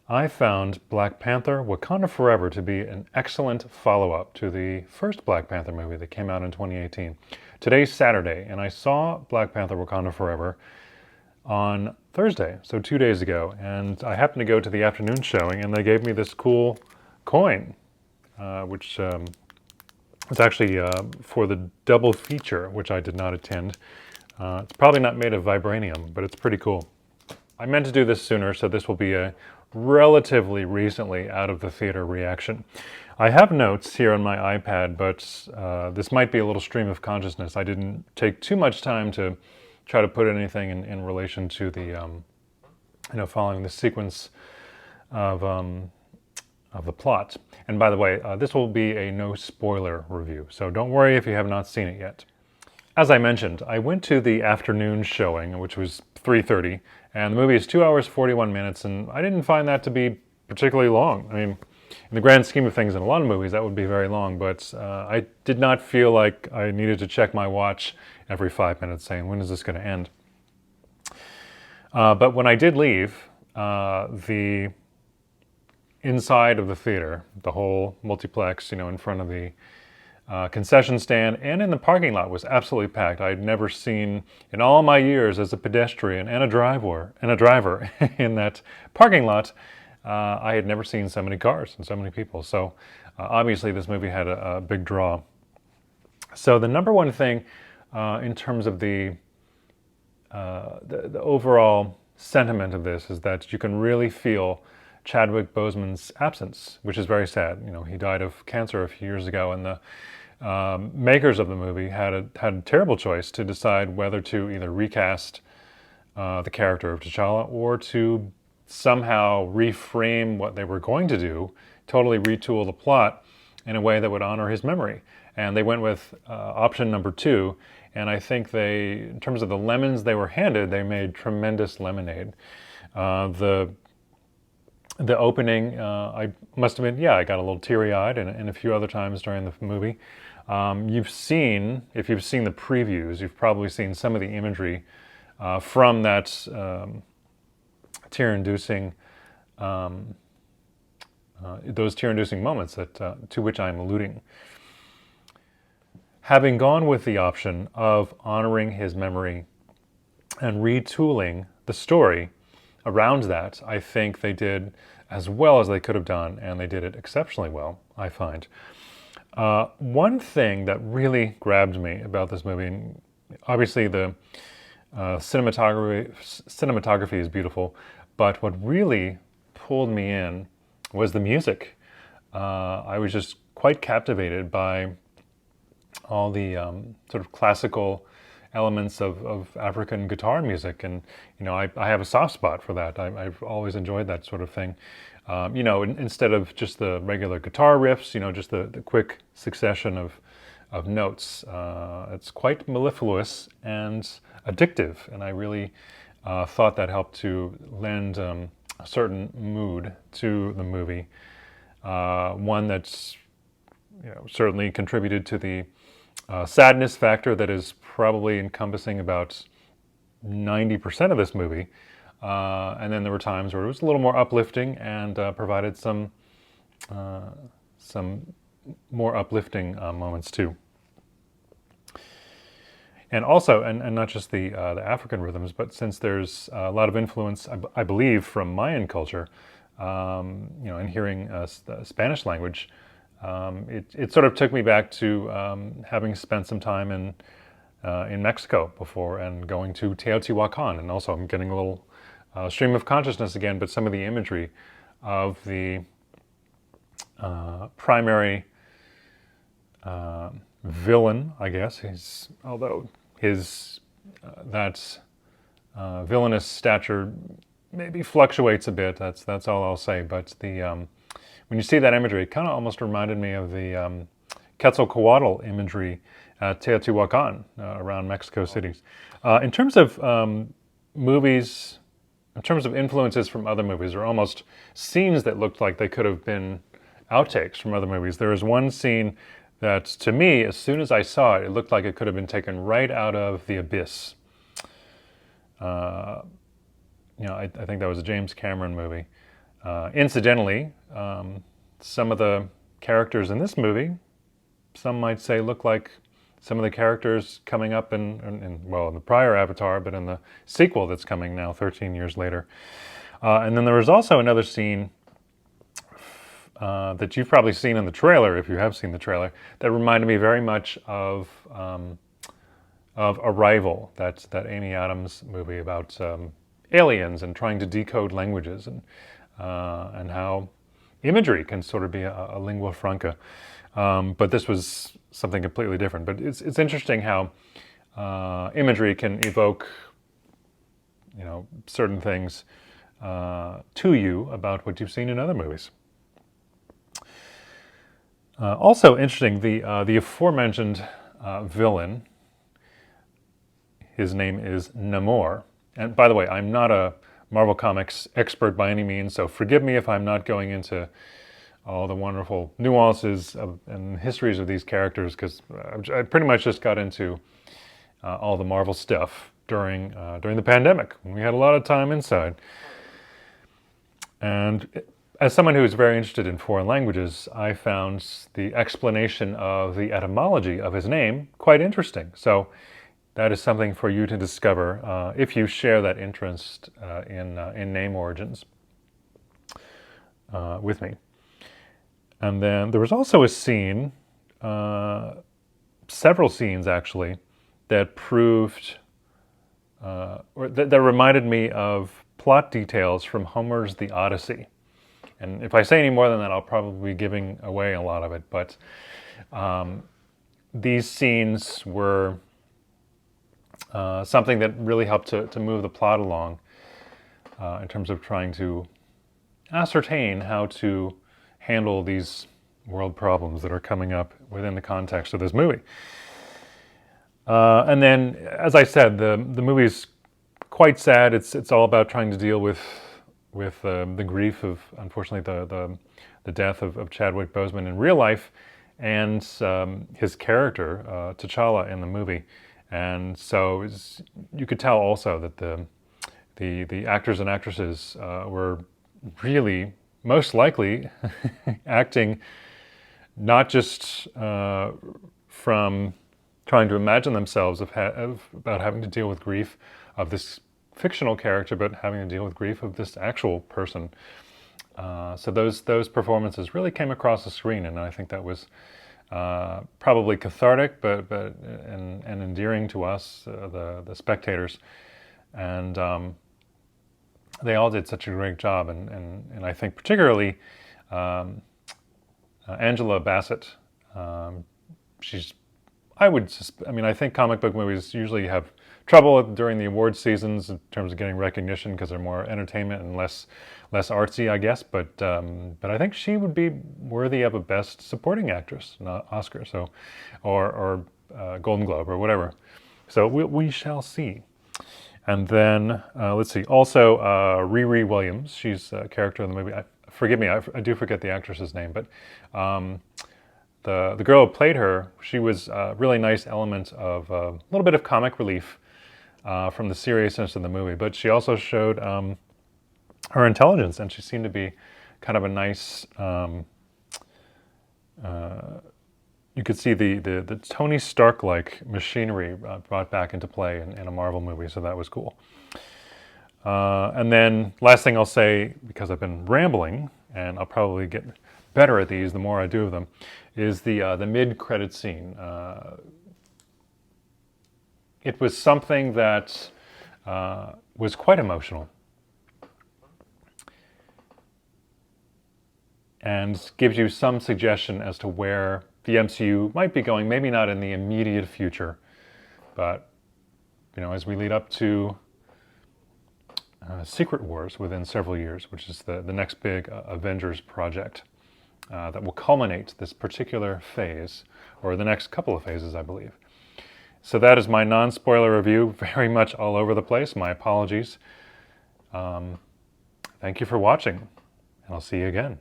I found Black Panther: Wakanda Forever to be an excellent follow-up to the first Black Panther movie that came out in 2018. Today's Saturday, and I saw Black Panther: Wakanda Forever on Thursday, so 2 days ago, and I happened to go to the afternoon showing, and they gave me this cool coin, which is actually for the double feature, which I did not attend. It's probably not made of vibranium, but it's pretty cool. I meant to do this sooner, so this will be a relatively recently out of the theater reaction. I have notes here on my iPad, but this might be a little stream of consciousness. I didn't take too much time to try to put anything in relation to the, following the sequence of the plot. And by the way, this will be a no spoiler review, so don't worry if you have not seen it yet. As I mentioned, I went to the afternoon showing, which was 3:30, and the movie is 2 hours 41 minutes, and I didn't find that to be particularly long. I mean, in the grand scheme of things, in a lot of movies, that would be very long, but I did not feel like I needed to check my watch every 5 minutes saying, when is this going to end? But when I did leave, the inside of the theater, the whole multiplex, in front of the concession stand and in the parking lot was absolutely packed. I had never seen in all my years as a pedestrian and a driver in that parking lot. I had never seen so many cars and so many people. So obviously this movie had a big draw. So the number one thing in terms of the overall sentiment of this is that you can really feel Chadwick Boseman's absence, which is very sad. He died of cancer a few years ago, and the makers of the movie had a terrible choice to decide whether to either recast the character of T'Challa or to somehow reframe what they were going to do, totally retool the plot in a way that would honor his memory. And they went with option number two, and I think they, in terms of the lemons they were handed, they made tremendous lemonade. The opening, I must have been, I got a little teary-eyed, and a few other times during the movie. If you've seen the previews, you've probably seen some of the imagery from that tear-inducing, those tear-inducing moments to which I'm alluding. Having gone with the option of honoring his memory and retooling the story around that, I think they did as well as they could have done, and they did it exceptionally well, I find. One thing that really grabbed me about this movie, and obviously the cinematography is beautiful, but what really pulled me in was the music. I was just quite captivated by all the sort of classical elements of African guitar music, and I have a soft spot for that. I've always enjoyed that sort of thing. Instead of just the regular guitar riffs, just the quick succession of notes. It's quite mellifluous and addictive, and I really thought that helped to lend a certain mood to the movie. One that's certainly contributed to the sadness factor that is probably encompassing about 90% of this movie. And then there were times where it was a little more uplifting and provided some more uplifting moments too. And also, and not just the African rhythms, but since there's a lot of influence, I believe, from Mayan culture, in hearing the Spanish language, it sort of took me back to having spent some time in Mexico before and going to Teotihuacan, and also I'm getting a little stream of consciousness again, but some of the imagery of the primary villain, I guess, although his villainous stature maybe fluctuates a bit. That's all I'll say. But when you see that imagery, it kind of almost reminded me of the Quetzalcoatl imagery at Teotihuacan around Mexico City. In terms of movies, in terms of influences from other movies, or almost scenes that looked like they could have been outtakes from other movies, there is one scene that, to me, as soon as I saw it, it looked like it could have been taken right out of The Abyss. I think that was a James Cameron movie. Incidentally, some of the characters in this movie, some might say, look like some of the characters coming up well, in the prior Avatar, but in the sequel that's coming now 13 years later. And then there was also another scene that you've probably seen in the trailer, if you have seen the trailer, that reminded me very much of Arrival, that Amy Adams movie about aliens and trying to decode languages, and how imagery can sort of be a lingua franca. But this was something completely different. But it's interesting how imagery can evoke, certain things to you about what you've seen in other movies. Also interesting, the aforementioned villain, his name is Namor. And by the way, I'm not a Marvel Comics expert by any means, so forgive me if I'm not going into all the wonderful nuances and histories of these characters, because I pretty much just got into all the Marvel stuff during the pandemic, when we had a lot of time inside. And as someone who is very interested in foreign languages, I found the explanation of the etymology of his name quite interesting. So that is something for you to discover if you share that interest in name origins with me. And then there was also a scene, several scenes actually, that proved, or that reminded me of plot details from Homer's The Odyssey. And if I say any more than that, I'll probably be giving away a lot of it. But these scenes were something that really helped to move the plot along in terms of trying to ascertain how to handle these world problems that are coming up within the context of this movie. And then, as I said, the movie's quite sad. It's all about trying to deal with the grief of, unfortunately, the death of Chadwick Boseman in real life, and his character T'Challa in the movie. And so you could tell also that the actors and actresses were really most likely acting not just from trying to imagine themselves about having to deal with grief of this fictional character, but having to deal with grief of this actual person. So those performances really came across the screen, and I think that was probably cathartic, but and endearing to us, the spectators. And they all did such a great job, and I think particularly Angela Bassett. I think comic book movies usually have trouble during the award seasons in terms of getting recognition because they're more entertainment and less artsy, I guess. But I think she would be worthy of a Best Supporting Actress, not Oscar, or Golden Globe or whatever. So we shall see. And then let's see. Also, Riri Williams. She's a character in the movie. Forgive me, I do forget the actress's name, but the girl who played her, she was a really nice element of a little bit of comic relief from the seriousness of the movie. But she also showed her intelligence, and she seemed to be kind of a nice. You could see the Tony Stark-like machinery brought back into play in a Marvel movie, so that was cool. And then last thing I'll say, because I've been rambling, and I'll probably get better at these the more I do of them, is the mid-credit scene. It was something that was quite emotional, and gives you some suggestion as to where the MCU might be going, maybe not in the immediate future, but as we lead up to Secret Wars within several years, which is the next big Avengers project that will culminate this particular phase, or the next couple of phases, I believe. So that is my non-spoiler review, very much all over the place. My apologies. Thank you for watching, and I'll see you again.